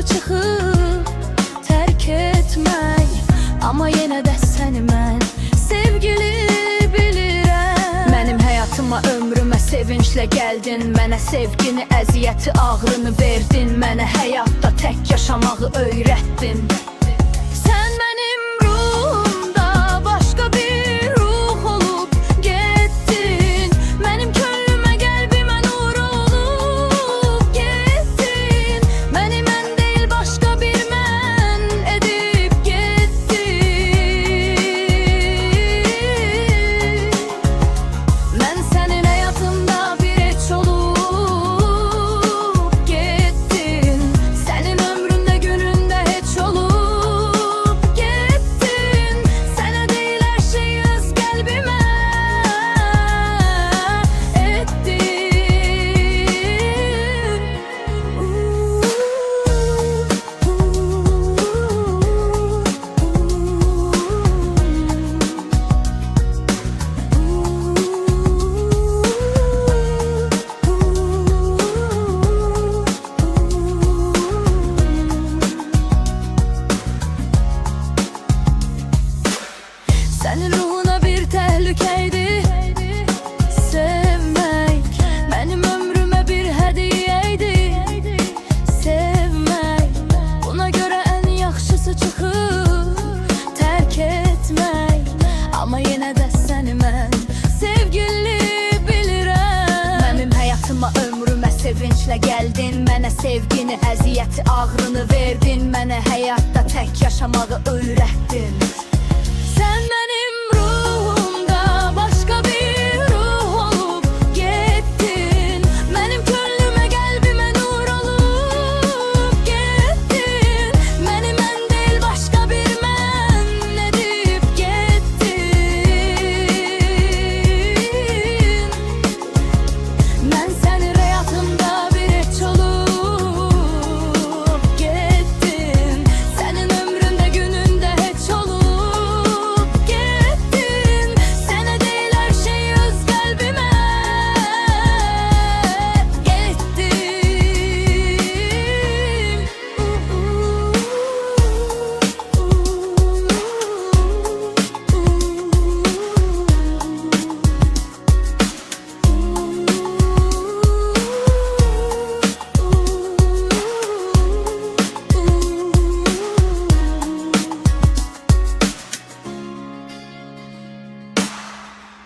çıxıb tərk etmək. Amma yenə də səni mən sevgili bilirəm. Mənim həyatıma, ömrümə sevinclə gəldin. Mənə sevgini, əziyyəti, ağrını verdin. Mənə həyatda tək yaşamağı öyrətdin. Sən mənim ruhumda başqa bir ruh olub getdin. Mənim könlümə, qəlbimə nur olub getdin. Məni mən deyil, başqa bir mən edib getdin. Mən sənin həyatında bir heç olub getdin. Sənin ömründə, günündə heç olub getdin. Sənə deyil, hər şeyi öz qəlbimə etdin. Sənin ruhuna bir təhlükəydi sevmək. Mənim ömrümə bir hədiyyə idi sevmək. Buna görə ən yaxşısı çıxıb tərk etmək. Amma yenə də səni mən sevgili bilirəm. Mənim həyatıma, ömrümə sevinclə gəldin. Mənə sevgini, əziyyəti, ağrını verdin. Mənə həyatda tək yaşamağı öyrətdin. Sən mənim